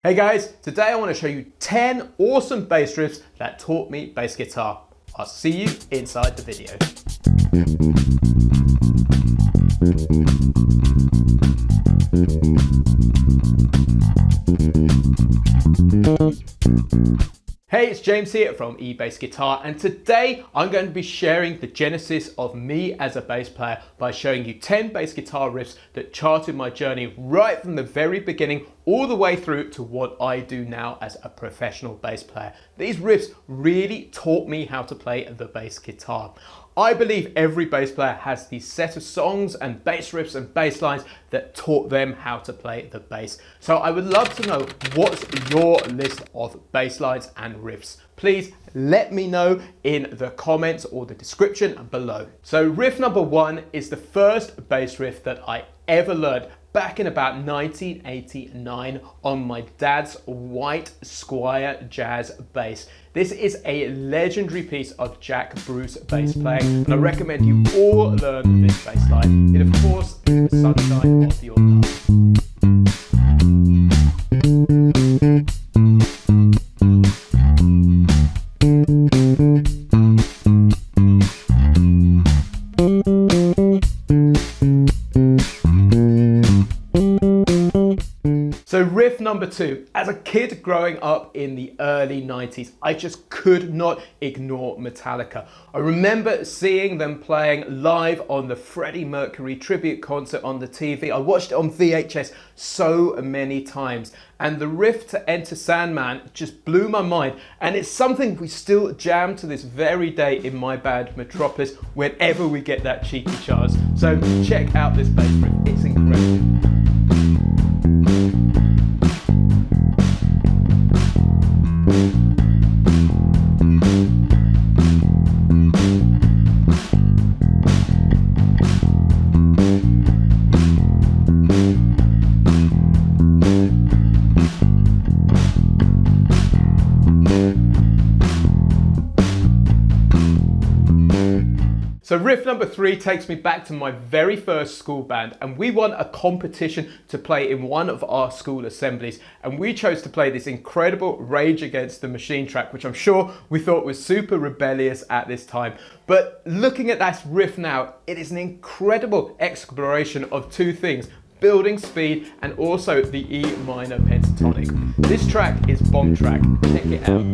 Hey guys, today I want to show you 10 awesome bass riffs that taught me bass guitar. I'll see you inside the video. Hey, it's James here from eBassGuitar, and today I'm going to be sharing the genesis of me as a bass player by showing you 10 bass guitar riffs that charted my journey right from the very beginning all the way through to what I do now as a professional bass player. These riffs really taught me how to play the bass guitar. I believe every bass player has these set of songs and bass riffs and bass lines that taught them how to play the bass. So I would love to know, what's your list of bass lines and riffs? Please let me know in the comments or the description below. So riff number 1 is the first bass riff that I ever learned back in about 1989 on my dad's white Squire jazz bass. This is a legendary piece of Jack Bruce bass playing, and I recommend you all learn this bass line. It of course is the Sunshine of Your Love. So riff number 2, as a kid growing up in the early 90s, I just could not ignore Metallica. I remember seeing them playing live on the Freddie Mercury tribute concert on the TV. I watched it on VHS so many times, and the riff to Enter Sandman just blew my mind, and it's something we still jam to this very day in my band Metropolis whenever we get that cheeky chance. So check out this bass riff, it's incredible. So riff number 3 takes me back to my very first school band, and we won a competition to play in one of our school assemblies, and we chose to play this incredible Rage Against the Machine track, which I'm sure we thought was super rebellious at this time. But looking at that riff now, it is an incredible exploration of two things: building speed and also the E minor pentatonic. This track is Bombtrack. Check it out.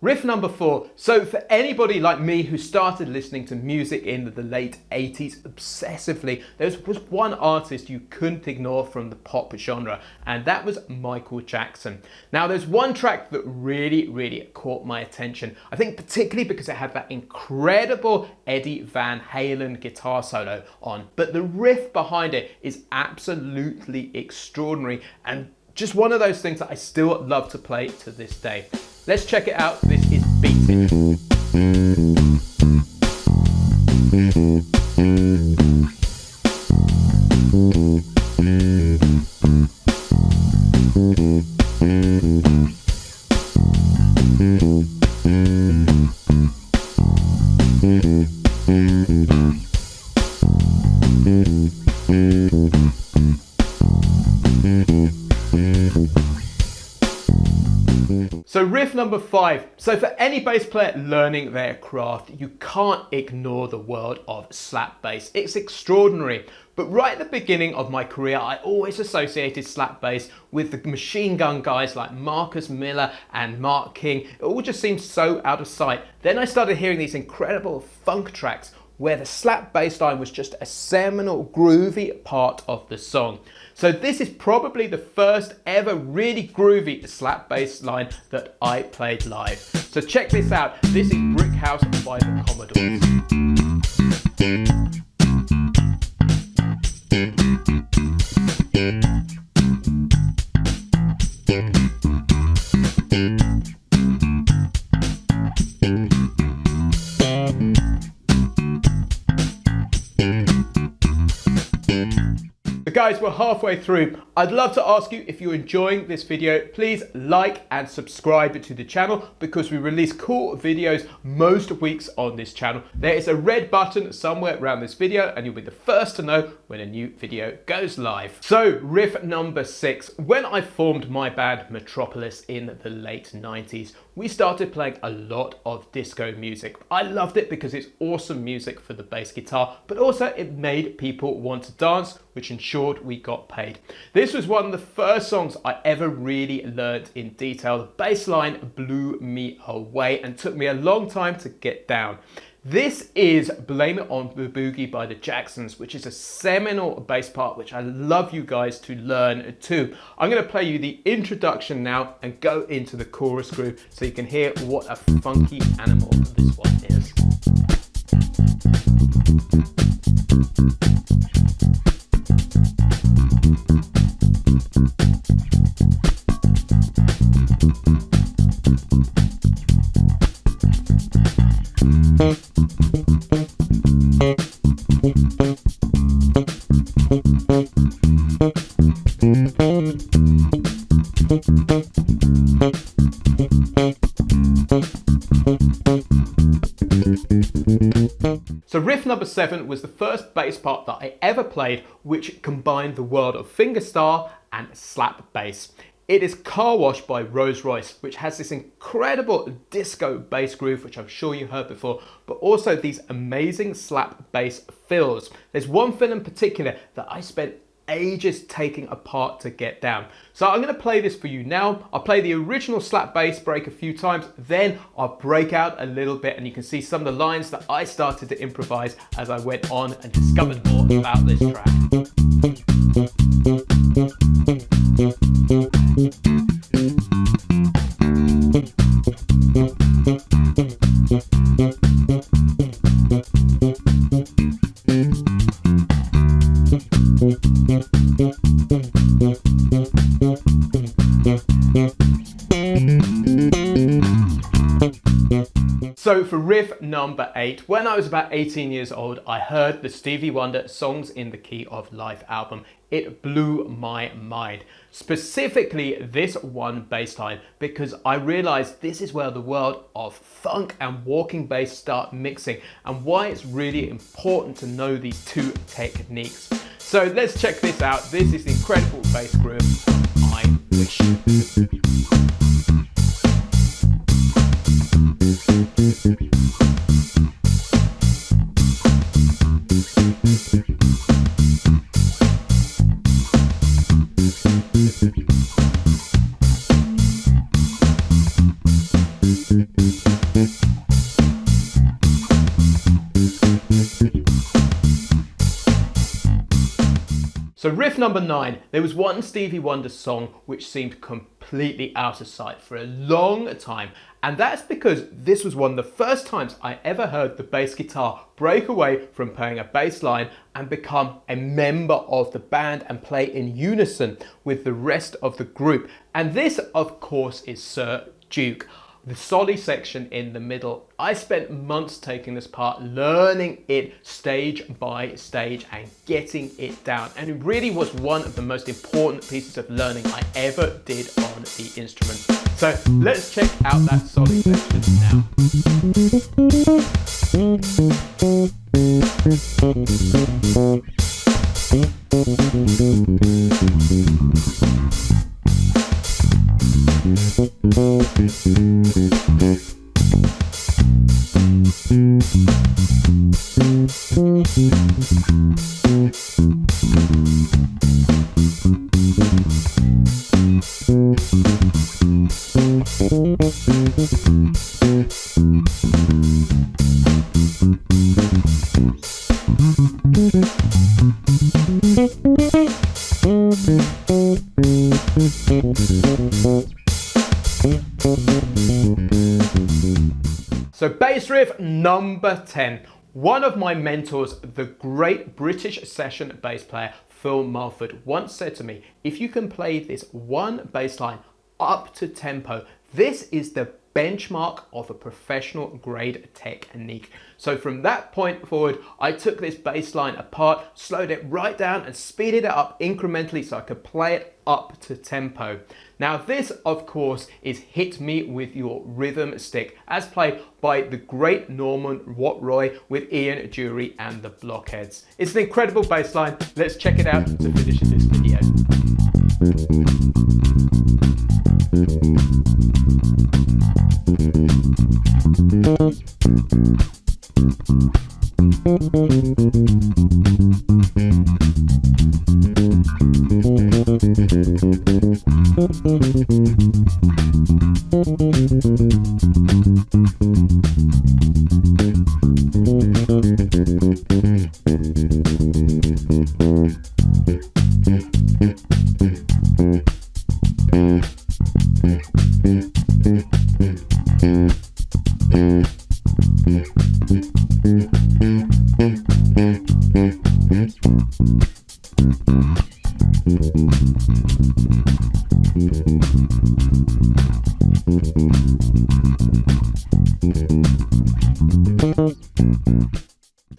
Riff number 4. So for anybody like me who started listening to music in the late 80s obsessively, there was one artist you couldn't ignore from the pop genre, and that was Michael Jackson. Now there's one track that really caught my attention, I think particularly because it had that incredible Eddie Van Halen guitar solo on, but the riff behind it is absolutely extraordinary and just one of those things that I still love to play to this day. Let's check it out. This is Beat It. So riff number 5. So for any bass player learning their craft, you can't ignore the world of slap bass. It's extraordinary. But right at the beginning of my career, I always associated slap bass with the machine gun guys like Marcus Miller and Mark King. It all just seemed so out of sight. Then I started hearing these incredible funk tracks where the slap bass line was just a seminal groovy part of the song. So this is probably the first ever really groovy slap bass line that I played live. So check this out. This is Brick House by the Commodores. But guys, we're halfway through. I'd love to ask you, if you're enjoying this video, please like and subscribe to the channel, because we release cool videos most weeks on this channel. There is a red button somewhere around this video and you'll be the first to know when a new video goes live. So riff number 6. When I formed my band Metropolis in the late 90s, we started playing a lot of disco music. I loved it because it's awesome music for the bass guitar, but also it made people want to dance, which ensured we got paid. This was one of the first songs I ever really learned in detail. The bass line blew me away and took me a long time to get down. This is Blame It On The Boogie by the Jacksons, which is a seminal bass part which I love you guys to learn too. I'm going to play you the introduction now and go into the chorus groove so you can hear what a funky animal this one is. So riff number 7 was the first bass part that I ever played which combined the world of fingerstyle and slap bass. It is Car Wash by Royce, which has this incredible disco bass groove, which I'm sure you heard before, but also these amazing slap bass fills. There's one fill in particular that I spent ages taking apart to get down. So I'm going to play this for you now. I'll play the original slap bass break a few times, then I'll break out a little bit and you can see some of the lines that I started to improvise as I went on and discovered more about this track. So for riff number 8, when I was about 18 years old, I heard the Stevie Wonder Songs in the Key of Life album. It blew my mind. Specifically this one bass line, because I realized this is where the world of funk and walking bass start mixing, and why it's really important to know these two techniques. So let's check this out. This is the incredible bass groove, I Wish. So riff number 9, there was one Stevie Wonder song which seemed completely out of sight for a long time, and that's because this was one of the first times I ever heard the bass guitar break away from playing a bass line and become a member of the band and play in unison with the rest of the group. And this, of course, is Sir Duke. The solly section in the middle. I spent months taking this part, learning it stage by stage and getting it down. And it really was one of the most important pieces of learning I ever did on the instrument. So let's check out that solly section now. So bass riff number 10. One of my mentors, the great British session bass player Phil Mulford, once said to me, if you can play this one bass line up to tempo, this is the benchmark of a professional grade technique. So from that point forward, I took this bass line apart, slowed it right down and speeded it up incrementally so I could play it up to tempo. Now this, of course, is Hit Me With Your Rhythm Stick, as played by the great Norman Watt-Roy with Ian Dury and the Blockheads. It's an incredible bass line. Let's check it out to finish this video.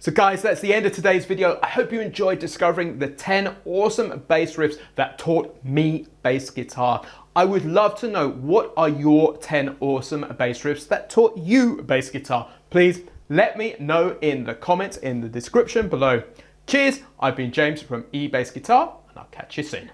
So guys, that's the end of today's video. I hope you enjoyed discovering the 10 awesome bass riffs that taught me bass guitar. I would love to know, what are your 10 awesome bass riffs that taught you bass guitar? Please let me know in the comments in the description below. Cheers, I've been James from eBassGuitar, and I'll catch you soon.